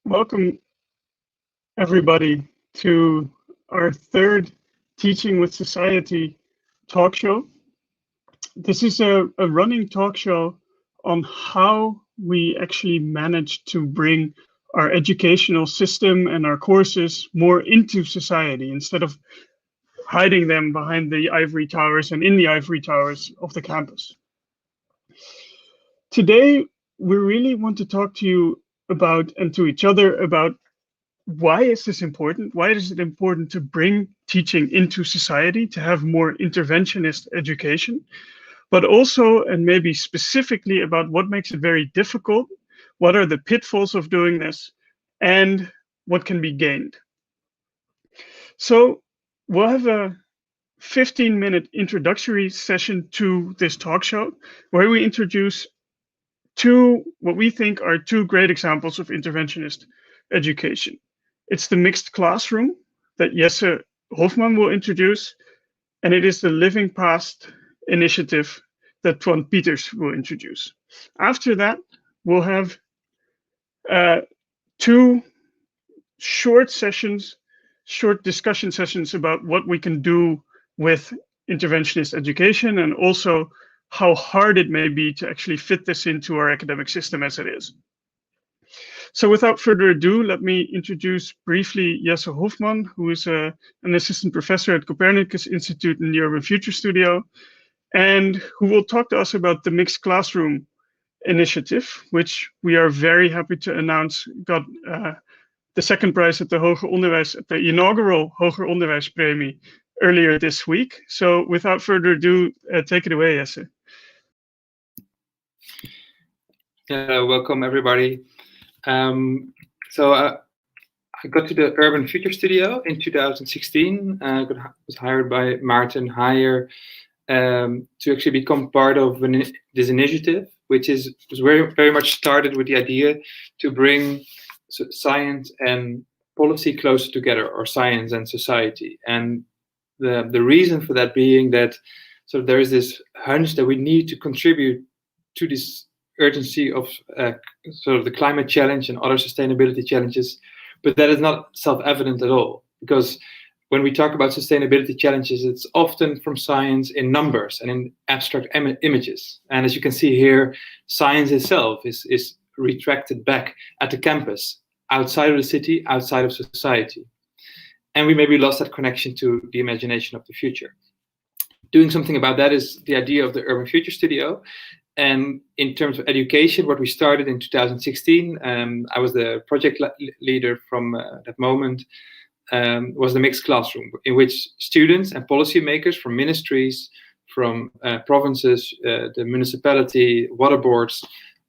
Welcome, everybody, to our third Teaching with Society talk show. This is a running talk show on how we actually manage to bring our educational system and our courses more into society instead of hiding them behind the ivory towers and in the ivory towers of the campus. Today, we really want to talk to you about and to each other about why is this important? Why is it important to bring teaching into society, to have more interventionist education, but also, and maybe specifically, about what makes it very difficult, what are the pitfalls of doing this, and what can be gained. So we'll have a 15-minute introductory session to this talk show where we introduce what we think are two great examples of interventionist education. It's the mixed classroom that Jesse Hofman will introduce, and it is the Living Past initiative that Twan Peters will introduce. After that, we'll have two short discussion sessions about what we can do with interventionist education and also how hard it may be to actually fit this into our academic system as it is. So without further ado, let me introduce briefly Jesse Hofman, who is an assistant professor at Copernicus Institute in the Urban Future Studio, and who will talk to us about the Mixed Classroom initiative, which we are very happy to announce got the second prize at the Hoger Onderwijs, at the inaugural Hoger Onderwijs Premie earlier this week. So without further ado, take it away, Jesse. Welcome, everybody. I got to the Urban Future Studio in 2016. Was hired by Martin Heyer to actually become part of this initiative, which was very much started with the idea to bring science and policy closer together, or science and society. And the reason for that being that there is this hunch that we need to contribute to this urgency of the climate challenge and other sustainability challenges, but that is not self-evident at all, because when we talk about sustainability challenges, it's often from science in numbers and in abstract images. And as you can see here, science itself is retracted back at the campus, outside of the city, outside of society. And we maybe lost that connection to the imagination of the future. Doing something about that is the idea of the Urban Future Studio. And in terms of education, what we started in 2016, I was the project leader from that moment, was the mixed classroom, in which students and policymakers from ministries, from provinces, the municipality, water boards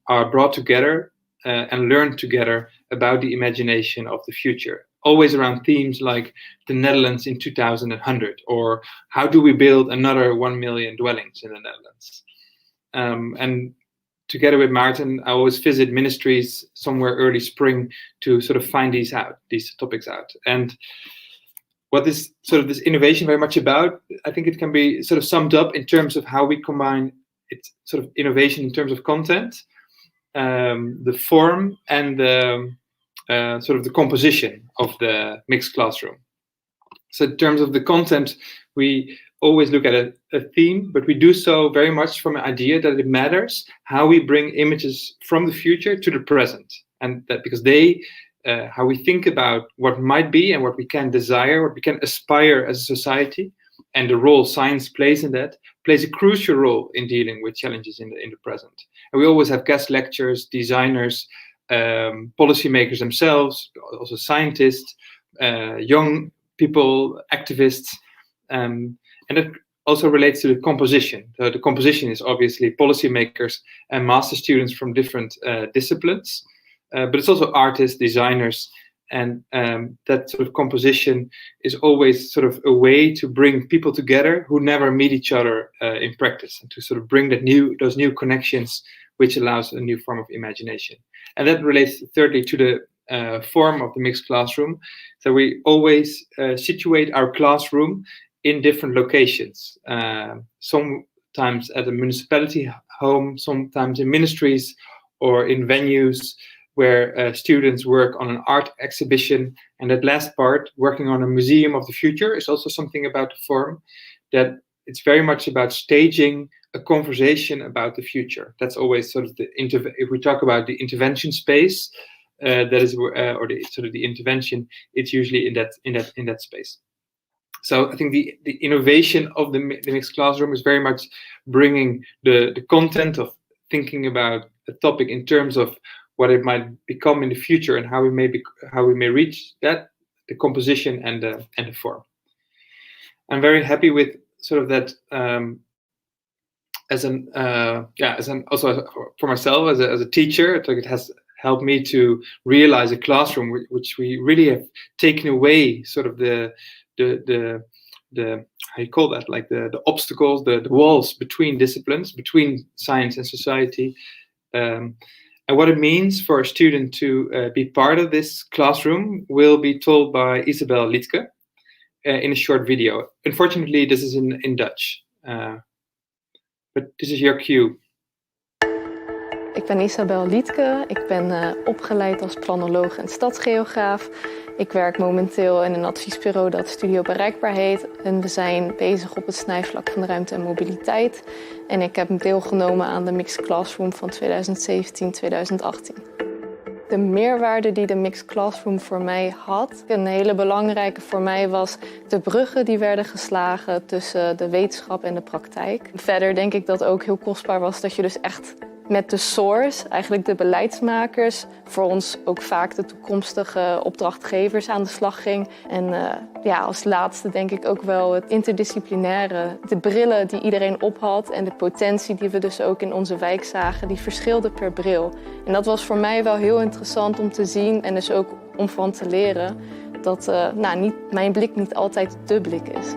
are brought together and learn together about the imagination of the future. Always around themes like the Netherlands in 2100, or how do we build another 1 million dwellings in the Netherlands? And together with Martin, I always visit ministries somewhere early spring to find these topics out. And what this this innovation very much about, I think it can be summed up in terms of how we combine it, innovation in terms of content, the form, and the composition of the mixed classroom. So in terms of the content, we always look at a theme, but we do so very much from an idea that it matters how we bring images from the future to the present, and that because how we think about what might be and what we can desire, what we can aspire as a society, and the role science plays in that, plays a crucial role in dealing with challenges in the present. And we always have guest lectures, designers, policymakers themselves, also scientists, young people, activists, and it also relates to the composition. So the composition is obviously policymakers and master students from different disciplines, but it's also artists, designers, and that composition is always a way to bring people together who never meet each other in practice, and to bring those new connections, which allows a new form of imagination. And that relates thirdly to the form of the mixed classroom. So we always situate our classroom in different locations, sometimes at a municipality home, sometimes in ministries or in venues where students work on an art exhibition. And that last part, working on a museum of the future, is also something about the form, that it's very much about staging a conversation about the future. That's always sort of if we talk about the intervention space, that is or the sort of the intervention, it's usually in that space. So I think the innovation of the mixed classroom is very much bringing the content of thinking about a topic in terms of what it might become in the future and how we may reach that, the composition and the form. I'm very happy with sort of that also for myself as a teacher. I think it has helped me to realize a classroom which we really have taken away sort of the how you call that, like the obstacles, the walls between disciplines, between science and society, and what it means for a student to be part of this classroom will be told by Isabel Liedtke in a short video. Unfortunately, this is in Dutch, but this is your cue. Ik ben Isabel Liedtke, ik ben opgeleid als planoloog en stadsgeograaf. Ik werk momenteel in een adviesbureau dat Studio Bereikbaar heet. En we zijn bezig op het snijvlak van de ruimte en mobiliteit. En ik heb deelgenomen aan de Mixed Classroom van 2017-2018. De meerwaarde die de Mixed Classroom voor mij had, een hele belangrijke voor mij, was de bruggen die werden geslagen tussen de wetenschap en de praktijk. Verder denk ik dat ook heel kostbaar was dat je dus echt met de source, eigenlijk de beleidsmakers, voor ons ook vaak de toekomstige opdrachtgevers aan de slag ging. En als laatste denk ik ook wel het interdisciplinaire. De brillen die iedereen op had en de potentie die we dus ook in onze wijk zagen, die verschilde per bril. En dat was voor mij wel heel interessant om te zien en dus ook om van te leren dat mijn blik niet altijd de blik is.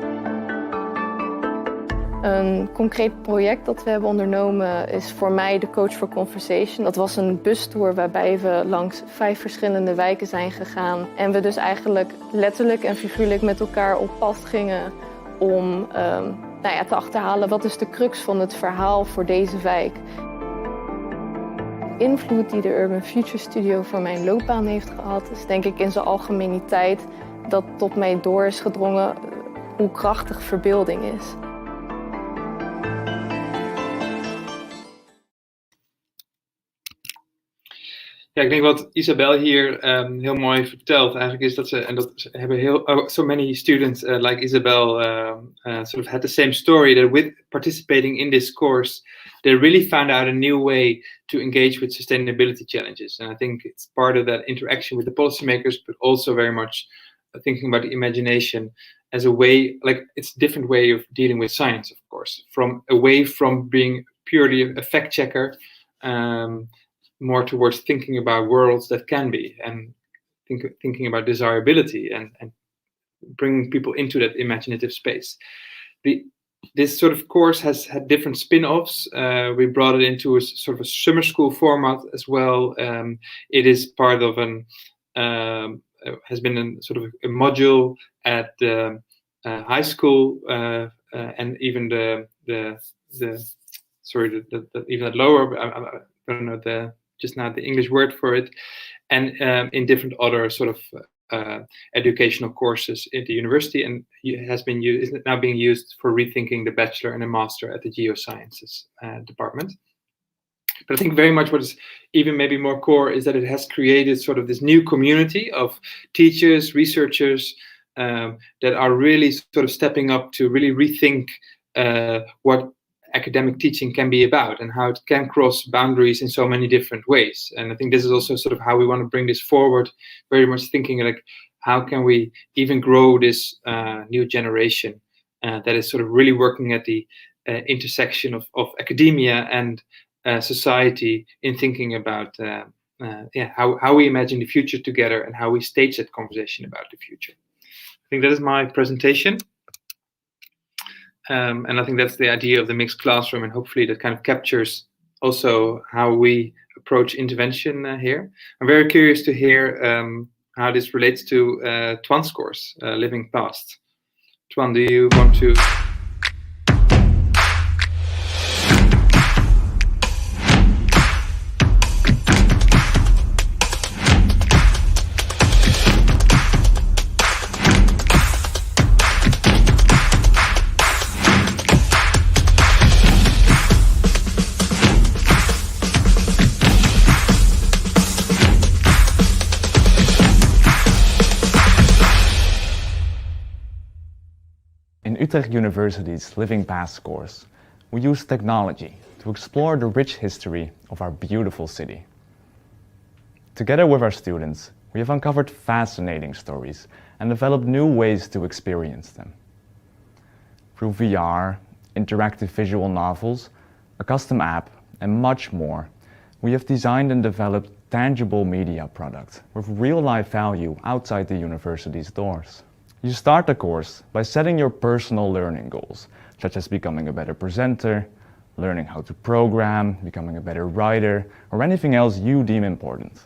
Een concreet project dat we hebben ondernomen is voor mij de Coach for Conversation. Dat was een bustour waarbij we langs 5 verschillende wijken zijn gegaan. En we dus eigenlijk letterlijk en figuurlijk met elkaar op pad gingen om te achterhalen wat is de crux van het verhaal voor deze wijk. De invloed die de Urban Future Studio voor mijn loopbaan heeft gehad is denk ik in zijn algemeniteit dat tot mij door is gedrongen hoe krachtig verbeelding is. Ja, ik denk wat Isabel hier heel mooi vertelt eigenlijk is dat ze hebben so many students like Isabel sort of had the same story, that with participating in this course they really found out a new way to engage with sustainability challenges, and I think it's part of that interaction with the policymakers, but also very much thinking about the imagination as a way, like it's a different way of dealing with science, of course, away from being purely a fact checker, more towards thinking about worlds that can be, and thinking about desirability and bringing people into that imaginative space. This sort of course has had different spin-offs. We brought it into a sort of a summer school format as well. It is part of has been a sort of a module at the high school and even even at lower. I don't know just now the English word for it, and in different other sort of educational courses in the university, and is now being used for rethinking the bachelor and the master at the geosciences department. But I think very much what is even maybe more core is that it has created sort of this new community of teachers, researchers that are really sort of stepping up to really rethink what academic teaching can be about and how it can cross boundaries in so many different ways. And I think this is also sort of how we want to bring this forward, very much thinking like how can we even grow this new generation that is sort of really working at the intersection of academia and society in thinking about how we imagine the future together and how we stage that conversation about the future. I think that is my presentation. And I think that's the idea of the mixed classroom, and hopefully that kind of captures also how we approach intervention here. I'm very curious to hear how this relates to Twan's course, Living Past. Twan, do you want to... Utrecht University's Living Past course, we use technology to explore the rich history of our beautiful city. Together with our students, we have uncovered fascinating stories and developed new ways to experience them. Through VR, interactive visual novels, a custom app, and much more, we have designed and developed tangible media products with real-life value outside the university's doors. You start the course by setting your personal learning goals, such as becoming a better presenter, learning how to program, becoming a better writer, or anything else you deem important.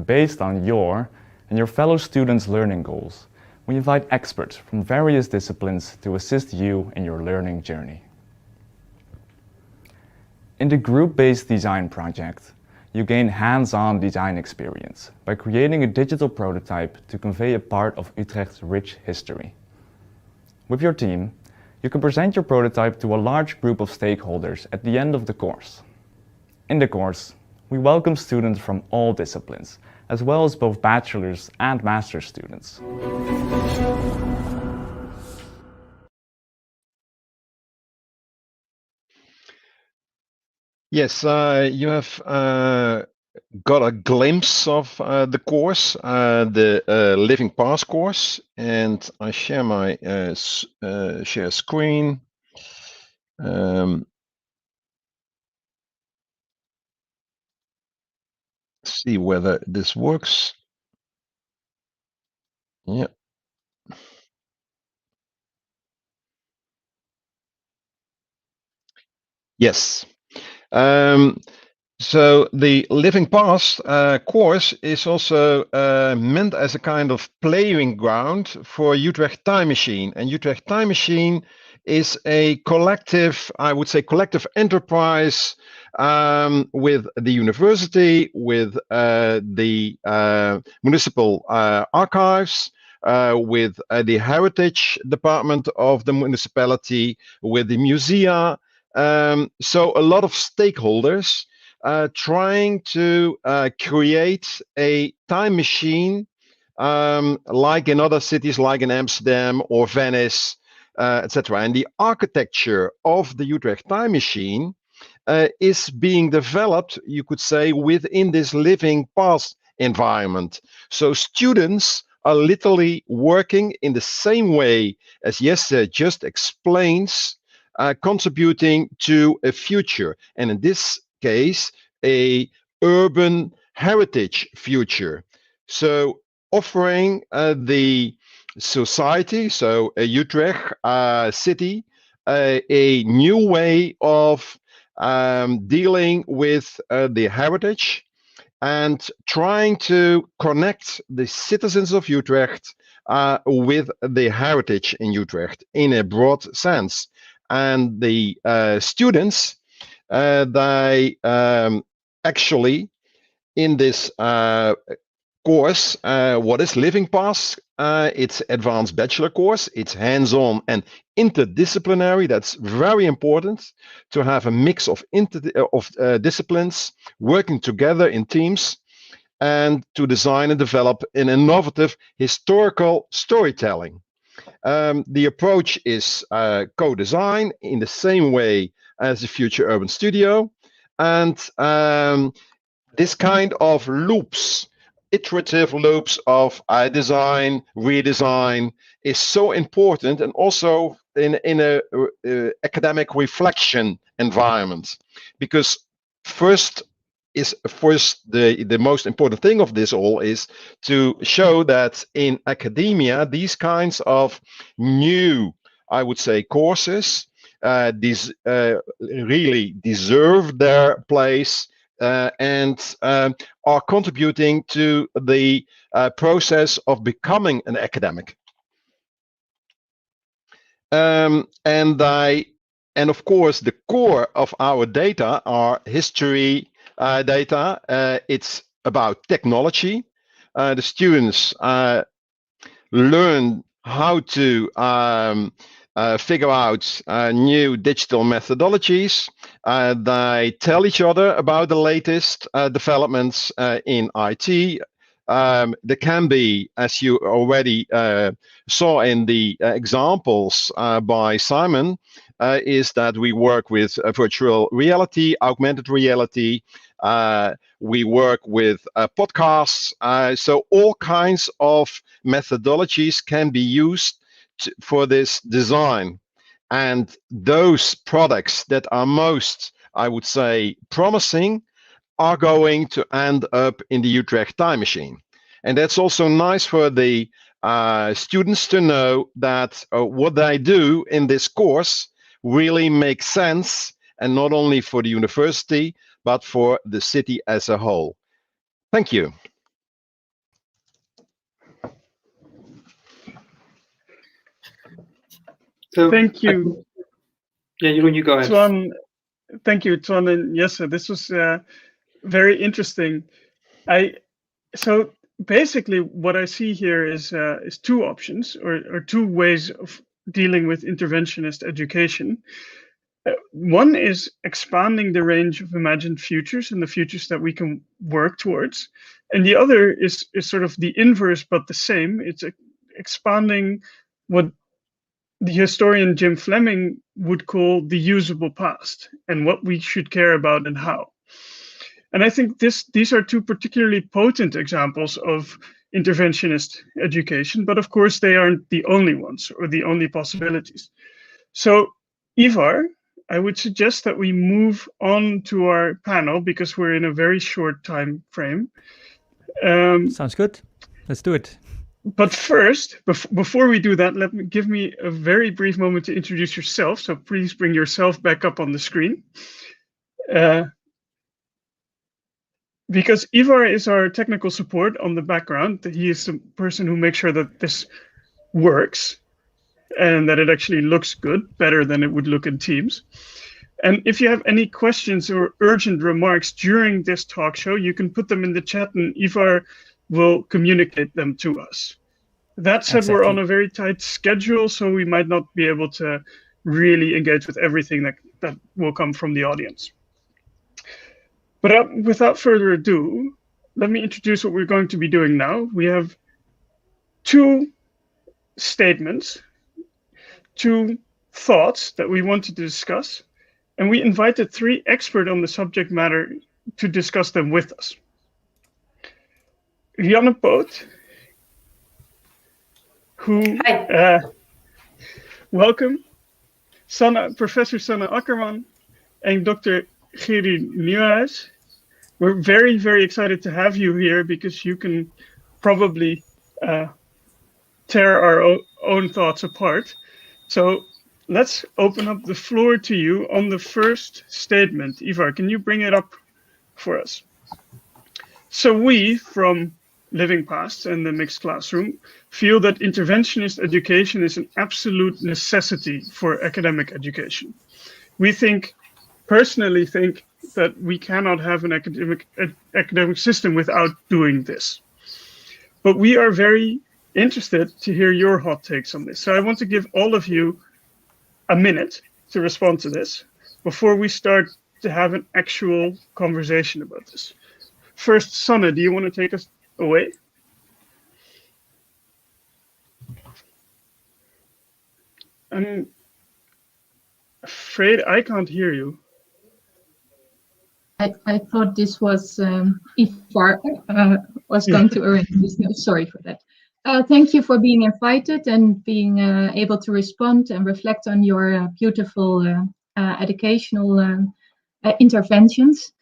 Based on your and your fellow students' learning goals, we invite experts from various disciplines to assist you in your learning journey. In the group-based design project, you gain hands-on design experience by creating a digital prototype to convey a part of Utrecht's rich history. With your team, you can present your prototype to a large group of stakeholders at the end of the course. In the course, we welcome students from all disciplines, as well as both bachelor's and master's students. Yes, you have got a glimpse of the course, the Living Past course, and I share my share screen. See whether this works. Yeah. Yes. So the Living Past course is also meant as a kind of playing ground for Utrecht Time Machine. And Utrecht Time Machine is a collective, I would say, collective enterprise with the university, with the municipal archives, with the heritage department of the municipality, with the musea. So a lot of stakeholders trying to create a time machine like in other cities, like in Amsterdam or Venice, etc. And the architecture of the Utrecht Time Machine is being developed, you could say, within this Living Past environment. So students are literally working in the same way as Jesse just explains, contributing to a future, and in this case, a urban heritage future. So offering the society, so a Utrecht city, a new way of dealing with the heritage and trying to connect the citizens of Utrecht with the heritage in Utrecht in a broad sense. And the students, they actually, in this course, what is Living Past? It's advanced bachelor course. It's hands-on and interdisciplinary. That's very important to have a mix of disciplines working together in teams and to design and develop an innovative historical storytelling. The approach is co-design in the same way as the Future Urban Studio, and this kind of loops, iterative loops of design, redesign, is so important, and also in a academic reflection environment, because first the most important thing of this all is to show that in academia these kinds of new, I would say, courses these really deserve their place and are contributing to the process of becoming an academic. And of course, the core of our data are history data. It's about technology. The students learn how to figure out new digital methodologies. They tell each other about the latest developments in IT, there can be, as you already saw in the examples by Simon, is that we work with virtual reality, augmented reality. We work with podcasts. So all kinds of methodologies can be used for this design. And those products that are most, I would say, promising are going to end up in the Utrecht time machine. And that's also nice for the students to know that what they do in this course really makes sense, and not only for the university, but for the city as a whole. Thank you. So, Thank you. Yeah, Jeroen, you go ahead. Twan, thank you, Twan and Jesse. This was very interesting. So basically, what I see here is two options or two ways of dealing with interventionist education. One is expanding the range of imagined futures and the futures that we can work towards, and the other is sort of the inverse but the same. It's expanding what the historian Jim Fleming would call the usable past and what we should care about and how. And I think these are two particularly potent examples of interventionist education, but of course they aren't the only ones or the only possibilities. So, Ivar, I would suggest that we move on to our panel because we're in a very short time frame. Sounds good. Let's do it. But first, before we do that, give me a very brief moment to introduce yourself. So please bring yourself back up on the screen. Because Ivar is our technical support on the background. He is the person who makes sure that this works and that it actually looks good, better than it would look in Teams. And if you have any questions or urgent remarks during this talk show, you can put them in the chat and Ivar will communicate them to us. That said, Exactly. We're on a very tight schedule, so we might not be able to really engage with everything that will come from the audience. But without further ado, let me introduce what we're going to be doing now. We have two statements, two thoughts that we wanted to discuss, and we invited three experts on the subject matter to discuss them with us. Rianne Poot, who, welcome, Professor Sanne Akkerman, and Dr. Gerry Nieuwhuis. We're very, very excited to have you here because you can probably tear our own thoughts apart. So let's open up the floor to you on the first statement. Ivar, can you bring it up for us? So we, from Living Past and the Mixed Classroom, feel that interventionist education is an absolute necessity for academic education. We personally think that we cannot have an academic system without doing this. But we are very interested to hear your hot takes on this. So I want to give all of you a minute to respond to this before we start to have an actual conversation about this. First, Sanne, do you want to take us away? I'm afraid I can't hear you. I thought this was Ivar was going to arrange this. No, sorry for that. Thank you for being invited and being able to respond and reflect on your beautiful educational interventions.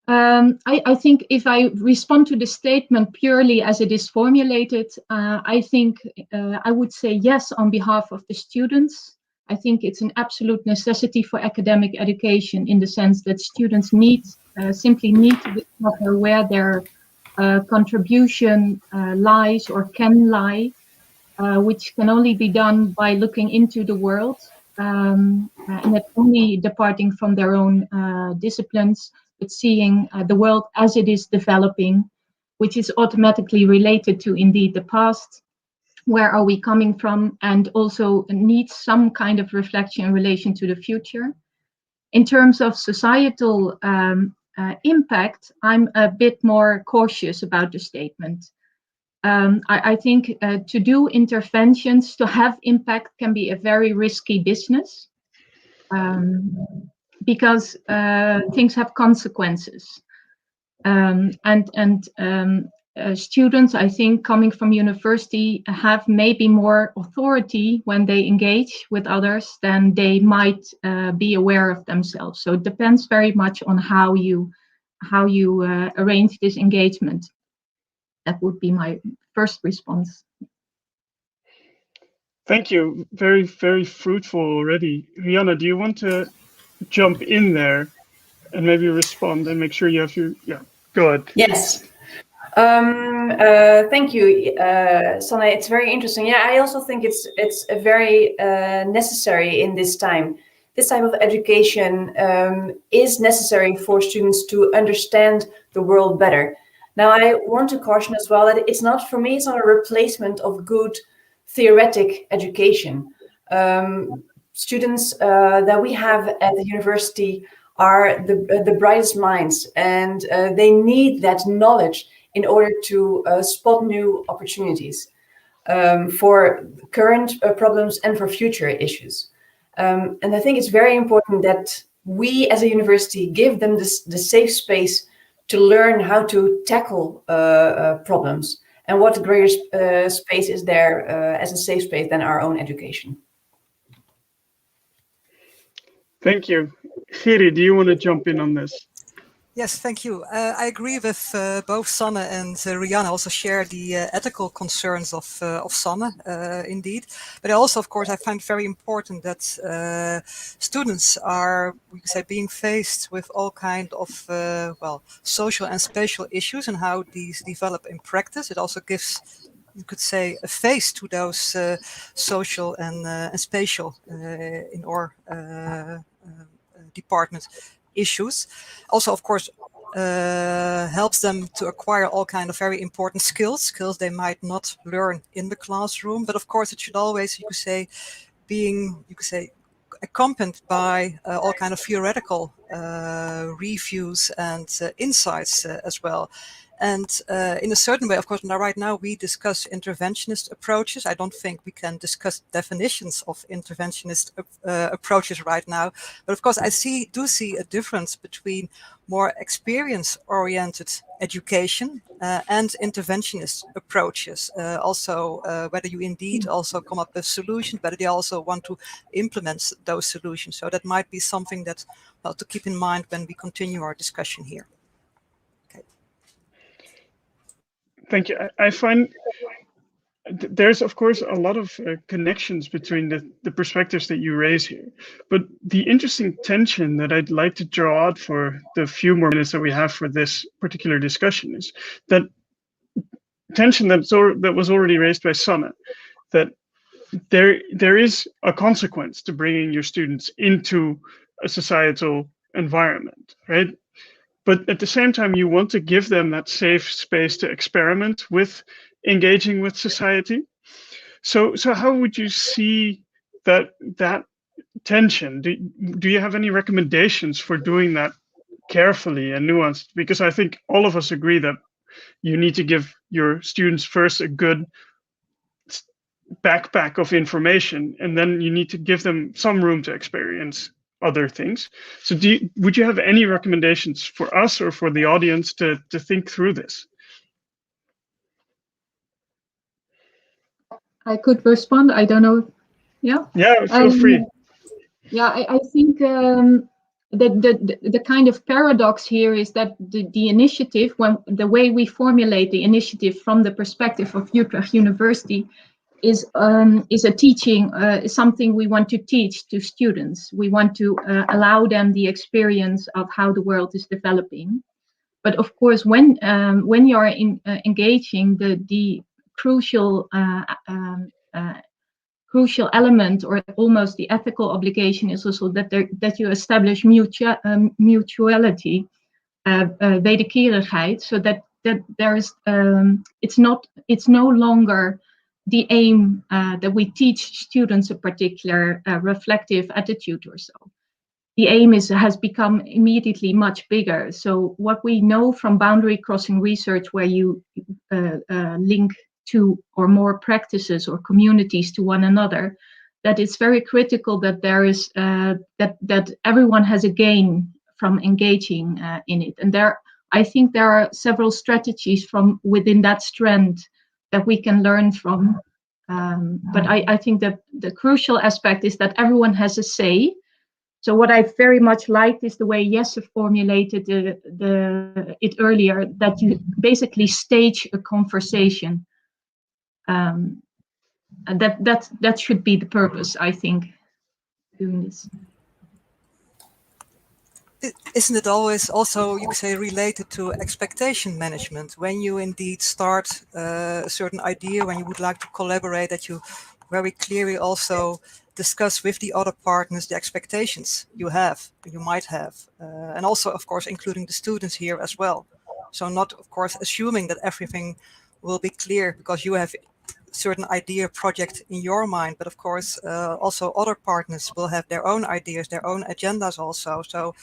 I think if I respond to the statement purely as it is formulated, I think I would say yes on behalf of the students. I think it's an absolute necessity for academic education in the sense that students simply need to discover where their contribution lies or can lie, which can only be done by looking into the world and not only departing from their own disciplines, but seeing the world as it is developing, which is automatically related to indeed the past. Where are we coming from? And also needs some kind of reflection in relation to the future. In terms of societal impact, I'm a bit more cautious about the statement. I think to do interventions to have impact can be a very risky business, because things have consequences. Students, I think, coming from university have maybe more authority when they engage with others than they might be aware of themselves. So it depends very much on how you arrange this engagement. That would be my first response. Thank you. Very, very fruitful already. Rihanna, do you want to jump in there and maybe respond and make sure you have your, go ahead. Yes. Thank you, Sanne. It's very interesting. Yeah, I also think it's a very necessary in this time. This type of education is necessary for students to understand the world better. Now, I want to caution as well that it's not, for me, it's not a replacement of good theoretic education. Students that we have at the university are the brightest minds, and they need that knowledge in order to spot new opportunities for current problems and for future issues. And I think it's very important that we as a university give them the safe space to learn how to tackle problems, and what greater space is there as a safe space than our own education. Thank you. Giri, do you want to jump in on this? Yes, thank you. I agree with both Sanne and Rihanna. Also share the ethical concerns of Sanne, indeed. But also, of course, I find it very important that students are, we could say, being faced with all kind of social and spatial issues and how these develop in practice. It also gives, you could say, a face to those social and spatial in our department issues. Also, of course, helps them to acquire all kind of very important skills they might not learn in the classroom. But of course, it should always, you could say, accompanied by all kind of theoretical reviews and insights as well. And in a certain way, of course, now right now we discuss interventionist approaches. I don't think we can discuss definitions of interventionist approaches right now. But of course, I do see a difference between more experience-oriented education and interventionist approaches. Also, whether you indeed also come up with solutions, whether they also want to implement those solutions. So that might be something that, well, to keep in mind when we continue our discussion here. Thank you. I find there's, of course, a lot of connections between the perspectives that you raise here. But the interesting tension that I'd like to draw out for the few more minutes that we have for this particular discussion is that tension that was already raised by Sanne, that there is a consequence to bringing your students into a societal environment, right? But at the same time, you want to give them that safe space to experiment with engaging with society. So how would you see that tension? Do you have any recommendations for doing that carefully and nuanced? Because I think all of us agree that you need to give your students first a good backpack of information, and then you need to give them some room to experience other things. So would you have any recommendations for us or for the audience to think through this? I could respond. I don't know. Yeah. Yeah, feel free. Yeah, I think the kind of paradox here is that the initiative, when the way we formulate the initiative from the perspective of Utrecht University, is a teaching, something we want to teach to students. We want to allow them the experience of how the world is developing. But of course, when you are engaging, the crucial element, or almost the ethical obligation, is also that you establish mutuality, wederkerigheid, so that there is it's no longer the aim that we teach students a particular reflective attitude or so. the aim has become immediately much bigger. So what we know from boundary crossing research, where you link two or more practices or communities to one another, that it's very critical that there is that everyone has a gain from engaging in it. And I think there are several strategies from within that strand that we can learn from. But I think that the crucial aspect is that everyone has a say. So what I very much liked is the way Jesse formulated it earlier, that you basically stage a conversation. And that should be the purpose, I think, doing this. Isn't it always also, you could say, related to expectation management? When you indeed start a certain idea, when you would like to collaborate, that you very clearly also discuss with the other partners the expectations you might have. And also, of course, including the students here as well. So not, of course, assuming that everything will be clear because you have certain idea project in your mind, but of course also other partners will have their own ideas, their own agendas also. So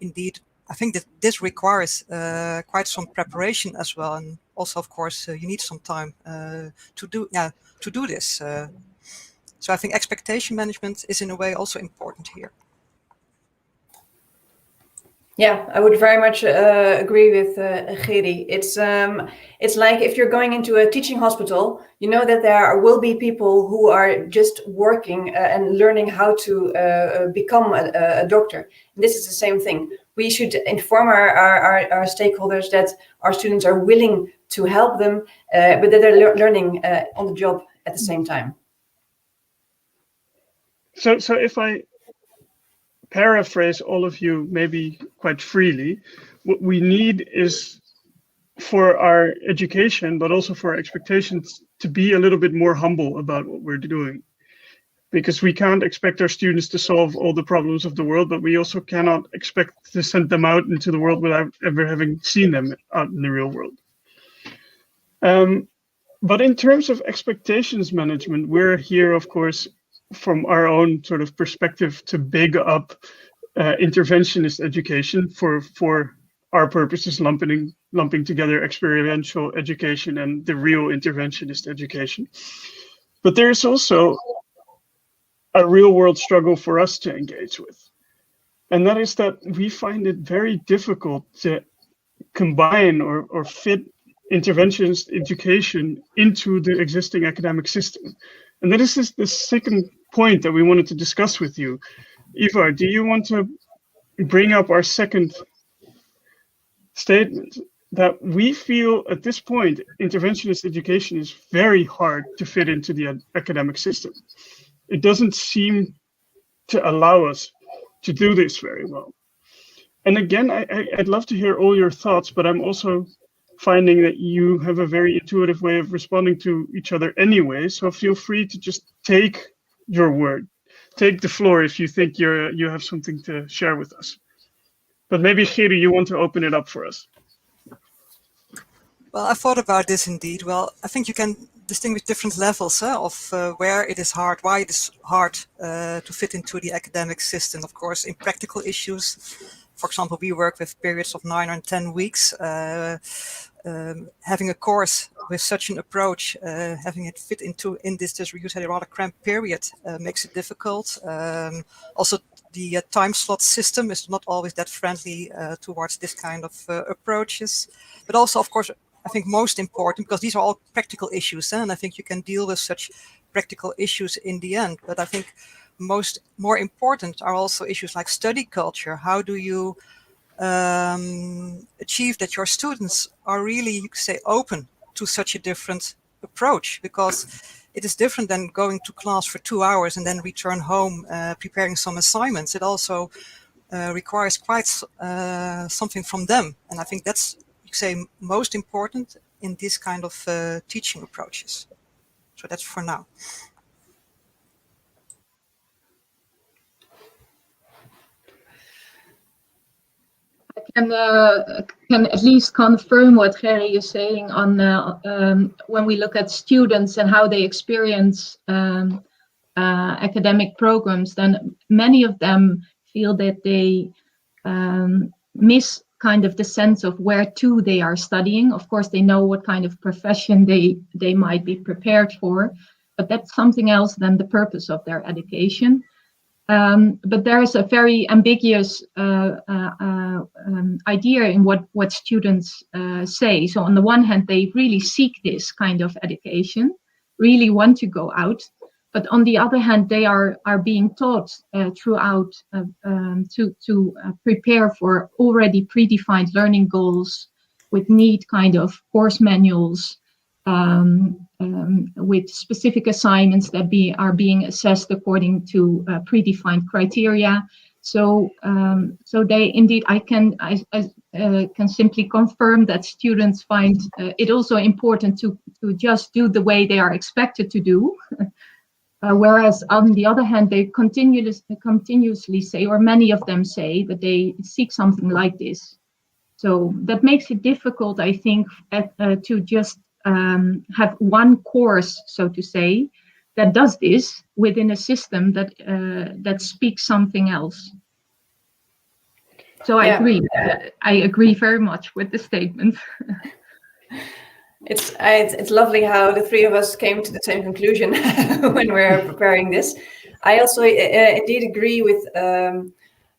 indeed, I think that this requires quite some preparation as well, and also of course you need some time to do this. So I think expectation management is in a way also important here. Yeah, I would very much agree with Geri. It's like if you're going into a teaching hospital, you know that there will be people who are just working and learning how to become a doctor. And this is the same thing. We should inform our stakeholders that our students are willing to help them, but that they're learning on the job at the same time. So if I paraphrase all of you maybe quite freely, what we need is for our education, but also for our expectations, to be a little bit more humble about what we're doing. Because we can't expect our students to solve all the problems of the world, but we also cannot expect to send them out into the world without ever having seen them out in the real world. But in terms of expectations management, we're here, of course, from our own sort of perspective to big up interventionist education for our purposes, lumping together experiential education and the real interventionist education. But there's also a real world struggle for us to engage with. And that is that we find it very difficult to combine or fit interventionist education into the existing academic system. And this is the second point that we wanted to discuss with you. Ivar, do you want to bring up our second statement? That we feel at this point, interventionist education is very hard to fit into the academic system. It doesn't seem to allow us to do this very well. And again, I'd love to hear all your thoughts, but I'm also finding that you have a very intuitive way of responding to each other anyway. So feel free to just take your word, take the floor if you think you have something to share with us. But maybe Geri, you want to open it up for us. Well, I thought about this indeed. Well, I think you can distinguish different levels of where it is hard, why it is hard to fit into the academic system. Of course, in practical issues, for example, we work with periods of 9 or 10 weeks. Having a course with such an approach, having it fit in this, as you said, a rather cramped period makes it difficult. Also, the time slot system is not always that friendly towards this kind of approaches. But also, of course, I think most important, because these are all practical issues, and I think you can deal with such practical issues in the end. But I think more important are also issues like study culture. How do you achieve that your students are really, you could say, open to such a different approach? Because it is different than going to class for 2 hours and then return home preparing some assignments. It also requires quite something from them. And I think that's, you could say, most important in this kind of teaching approaches. So that's for now. I can at least confirm what Geri is saying on when we look at students and how they experience academic programs, then many of them feel that they miss kind of the sense of where to they are studying. Of course, they know what kind of profession they might be prepared for, but that's something else than the purpose of their education. But there is a very ambiguous idea in what students say. So on the one hand, they really seek this kind of education, really want to go out. But on the other hand, they are being taught throughout to prepare for already predefined learning goals with neat kind of course manuals, with specific assignments that are being assessed according to predefined criteria. So they indeed, I can simply confirm that students find it also important to just do the way they are expected to do. Whereas on the other hand, they continuously say, or many of them say, that they seek something like this. So that makes it difficult, I think, to just have one course, so to say, that does this within a system that speaks something else. So I agree. I agree very much with the statement. It's lovely how the three of us came to the same conclusion when we're preparing this. I also indeed agree with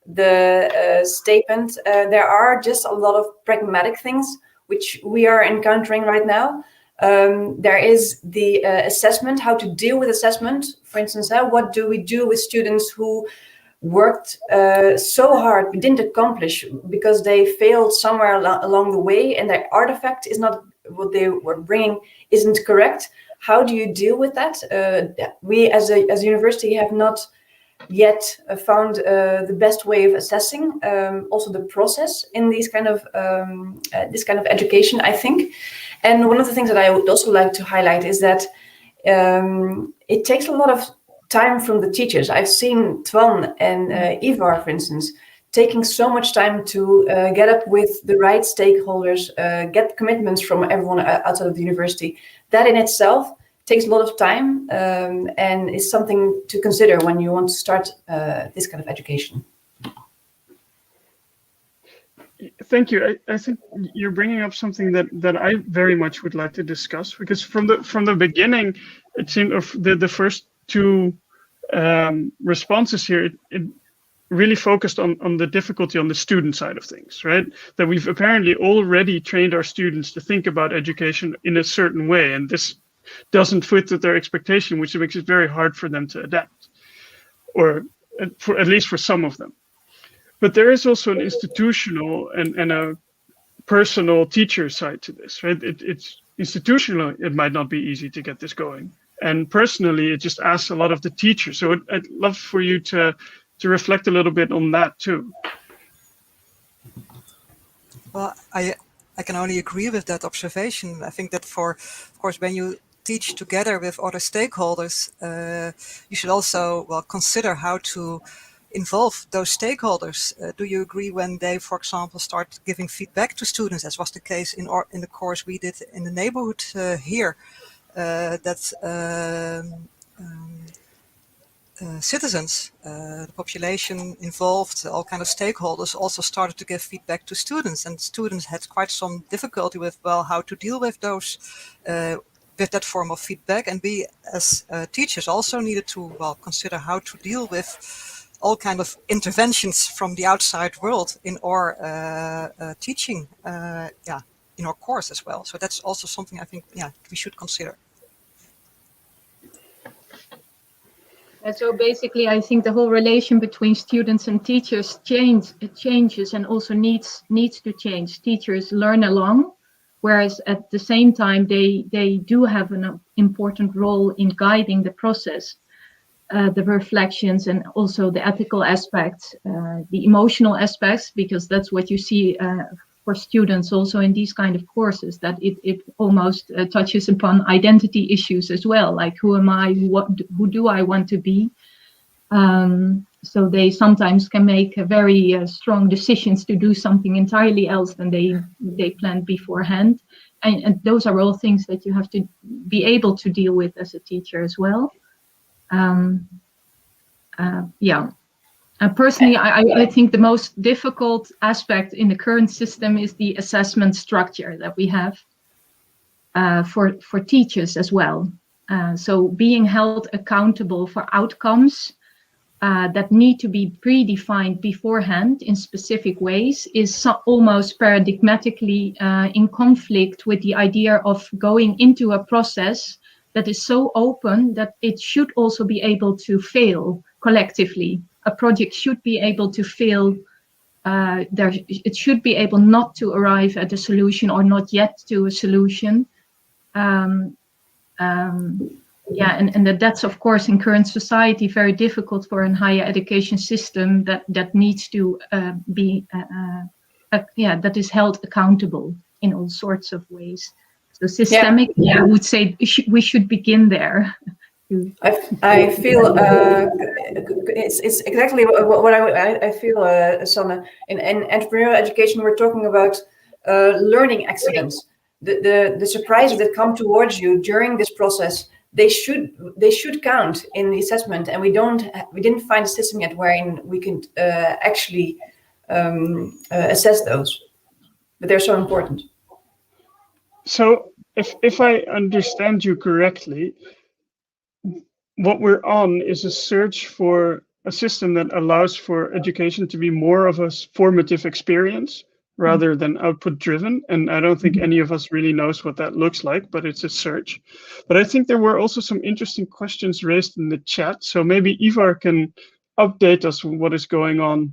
the statement. There are just a lot of pragmatic things which we are encountering right now. There is the assessment, how to deal with assessment. For instance, what do we do with students who worked so hard but didn't accomplish because they failed somewhere along the way and their artifact is not what they were bringing isn't correct? How do you deal with that? We as a university have not yet found the best way of assessing also the process in these kind of this kind of education, I think. And one of the things that I would also like to highlight is that it takes a lot of time from the teachers. I've seen Twan and Ivar, for instance, taking so much time to get up with the right stakeholders, get commitments from everyone outside of the university. That in itself takes a lot of time and is something to consider when you want to start this kind of education. Thank you. I think you're bringing up something that I very much would like to discuss, because from the beginning, it seemed of the first two responses here, it really focused on the difficulty on the student side of things, right? That we've apparently already trained our students to think about education in a certain way, and this doesn't fit with their expectation, which makes it very hard for them to adapt, or at least for some of them. But there is also an institutional and a personal teacher side to this, right? It's institutional, it might not be easy to get this going. And personally, it just asks a lot of the teachers. So I'd love for you to reflect a little bit on that too. Well, I can only agree with that observation. I think that of course, when you teach together with other stakeholders, you should also, consider how to involve those stakeholders. Do you agree when they, for example, start giving feedback to students, as was the case in the course we did in the neighborhood here, that citizens, the population involved, all kind of stakeholders also started to give feedback to students, and students had quite some difficulty with, how to deal with those, with that form of feedback. And we as teachers also needed to, consider how to deal with all kind of interventions from the outside world in our teaching, in our course as well. So that's also something I think, we should consider. And so basically, I think the whole relation between students and teachers changes and also needs to change. Teachers learn along, whereas at the same time, they do have an important role in guiding the process, the reflections, and also the ethical aspects, the emotional aspects, because that's what you see for students also in these kind of courses, that it almost touches upon identity issues as well, like who am I, who do I want to be? So they sometimes can make very strong decisions to do something entirely else than they planned beforehand. And those are all things that you have to be able to deal with as a teacher as well. Personally, I think the most difficult aspect in the current system is the assessment structure that we have for teachers as well. So being held accountable for outcomes that need to be predefined beforehand in specific ways is almost paradigmatically in conflict with the idea of going into a process that is so open that it should also be able to fail collectively. A project should be able to fail. It should be able not to arrive at a solution or not yet to a solution. And that's of course in current society very difficult for a higher education system that needs to be that is held accountable in all sorts of ways. So systemic, I would say we should begin there. I feel it's exactly what I feel, Sanne. In entrepreneurial education, we're talking about learning accidents. The surprises that come towards you during this process, they should count in the assessment, and we didn't find a system yet wherein we can actually assess those, but they're so important. So if I understand you correctly, what we're on is a search for a system that allows for education to be more of a formative experience rather than output driven. And I don't think any of us really knows what that looks like, but it's a search. But I think there were also some interesting questions raised in the chat. So maybe Ivar can update us on what is going on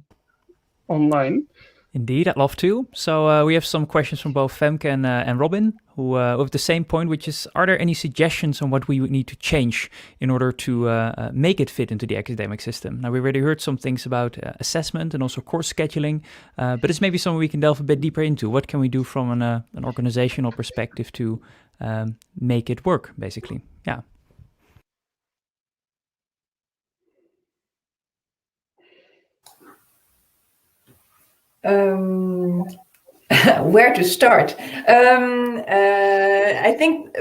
online. Indeed, I'd love to. So we have some questions from both Femke and Robin, who have the same point, which is, are there any suggestions on what we would need to change in order to make it fit into the academic system? Now, we already heard some things about assessment and also course scheduling, but it's maybe something we can delve a bit deeper into. What can we do from an organizational perspective to make it work, basically? Yeah. Where to start? I think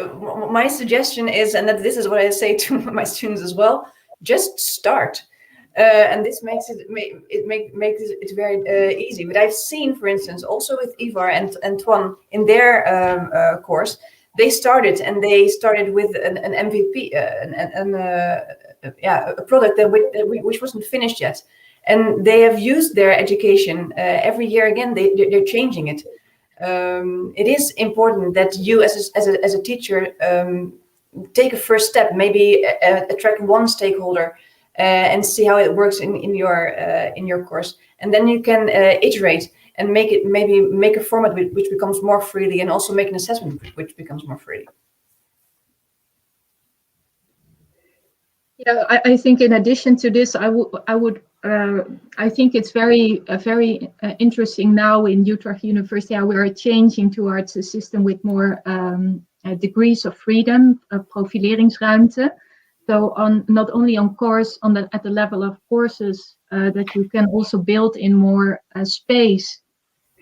my suggestion is, and that this is what I say to my students as well, just start. And this makes it very easy. But I've seen, for instance, also with Ivar and Antoine in their course, they started with an MVP, a product which wasn't finished yet. And they have used their education every year again. They're changing it. It is important that you, as a teacher, take a first step. Maybe attract one stakeholder and see how it works in your course, and then you can iterate and make a format which becomes more freely, and also make an assessment which becomes more freely. Yeah, I think in addition to this, I think it's very interesting now in Utrecht University how we are changing towards a system with more degrees of freedom, profileringsruimte. So not only at the level of courses, that you can also build in more space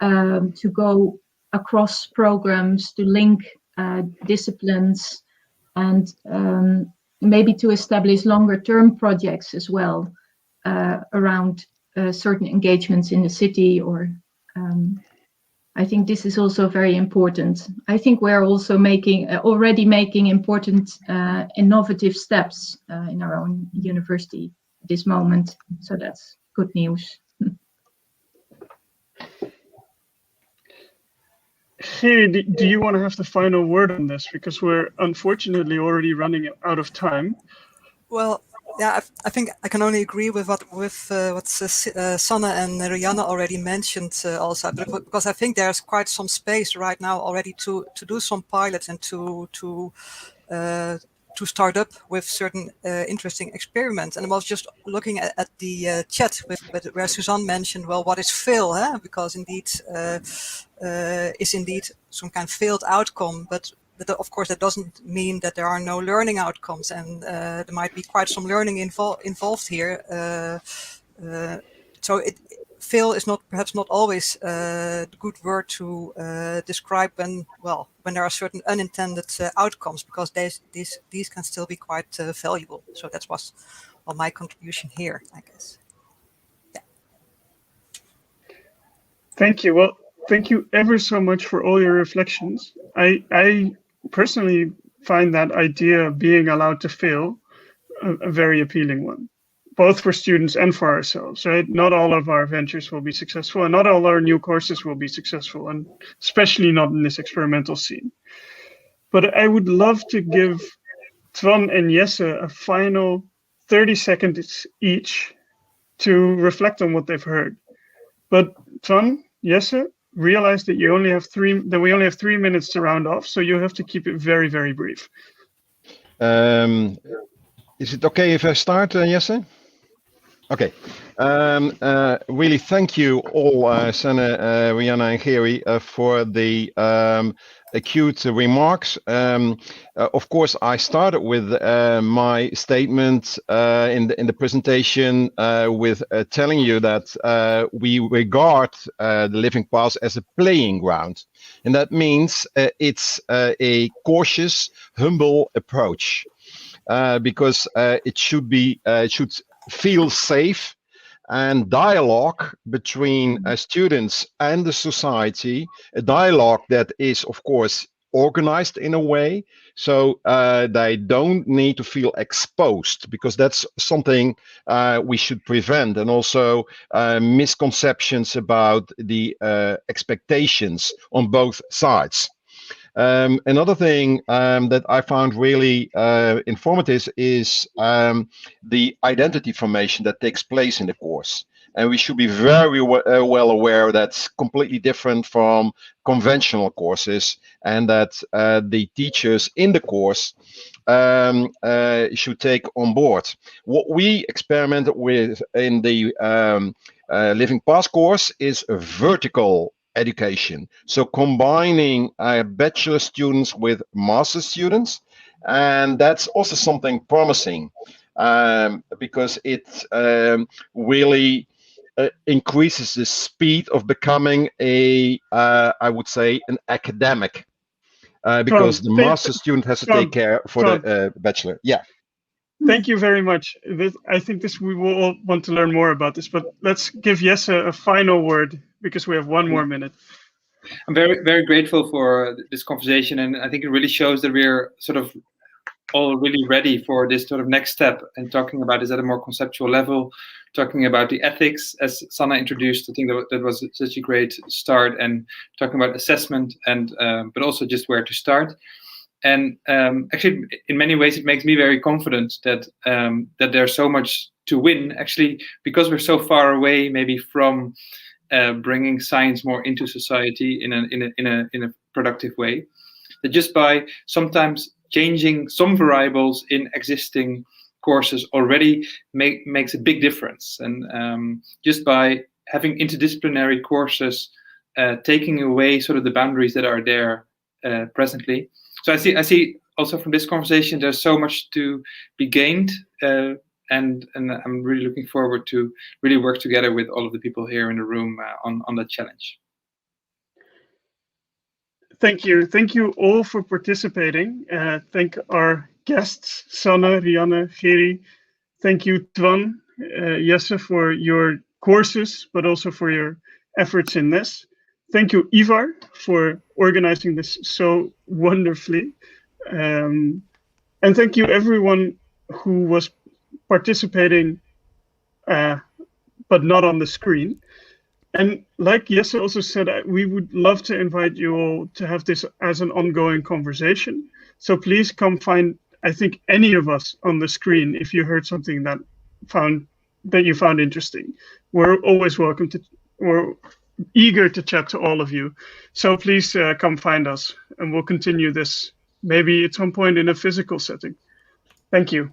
to go across programs, to link disciplines, and maybe to establish longer-term projects as well around certain engagements in the city. Or I think this is also very important. I think we're also already making important innovative steps in our own university at this moment. So that's good news. Geri, do you want to have the final word on this? Because we're unfortunately already running out of time. Well, yeah, I think I can only agree with what Sanne and Rianne already mentioned also, because I think there's quite some space right now already to do some pilots and to start up with certain interesting experiments. And I was just looking at the chat where Suzanne mentioned, well, what is fail? Huh? Because indeed, is indeed some kind of failed outcome, but of course that doesn't mean that there are no learning outcomes, and there might be quite some learning involved here. So fail is perhaps not always the good word to describe when there are certain unintended outcomes, because these can still be quite valuable. So that was my contribution here, I guess. Yeah. Thank you. Well, thank you ever so much for all your reflections. I personally find that idea of being allowed to fail a very appealing one, both for students and for ourselves, right? Not all of our ventures will be successful, and not all our new courses will be successful, and especially not in this experimental scene. But I would love to give Twan and Jesse a final 30 seconds each to reflect on what they've heard. But Twan, Jesse, realize that we only have 3 minutes to round off, so you have to keep it very, very brief. Is it okay if I start, Jesse? Okay. Really thank you all, Sanne, Rihanna and Geri, for the acute remarks. Of course, I started with my statement in the presentation with telling you that we regard the living past as a playing ground. And that means it's a cautious, humble approach. Because it should feel safe, and dialogue between students and the society, a dialogue that is, of course, organized in a way so they don't need to feel exposed, because that's something we should prevent, and also misconceptions about the expectations on both sides. Another thing that I found really informative is the identity formation that takes place in the course. And we should be very well aware that's completely different from conventional courses, and that the teachers in the course should take on board. What we experimented with in the Living Past course is a vertical education. So combining bachelor students with master students, and that's also something promising because it really increases the speed of becoming I would say, an academic, because the master student has to take care for the bachelor. Yeah. Thank you very much. I think we will all want to learn more about this, but let's give Jesse a final word, because we have 1 more minute. I'm very, very grateful for this conversation, and I think it really shows that we're sort of all really ready for this sort of next step, and talking about this at a more conceptual level, talking about the ethics, as Sanne introduced. I think that was such a great start, and talking about assessment, and but also just where to start. And actually, in many ways, it makes me very confident that that there's so much to win, actually, because we're so far away, maybe from bringing science more into society in a productive way. That just by sometimes changing some variables in existing courses already makes a big difference. And just by having interdisciplinary courses, taking away sort of the boundaries that are there presently. So I see also from this conversation, there's so much to be gained, and I'm really looking forward to really work together with all of the people here in the room on that challenge. Thank you all for participating. Thank our guests, Sanne, Rianne, Geri. Thank you, Twan, Jesse, for your courses, but also for your efforts in this. Thank you, Ivar, for organizing this so wonderfully. And thank you, everyone who was participating, but not on the screen. And like Jesse also said, we would love to invite you all to have this as an ongoing conversation. So please come find, I think, any of us on the screen if you heard something that you found interesting. We're always welcome to, we're eager to chat to all of you. So please come find us, and we'll continue this maybe at some point in a physical setting. Thank you.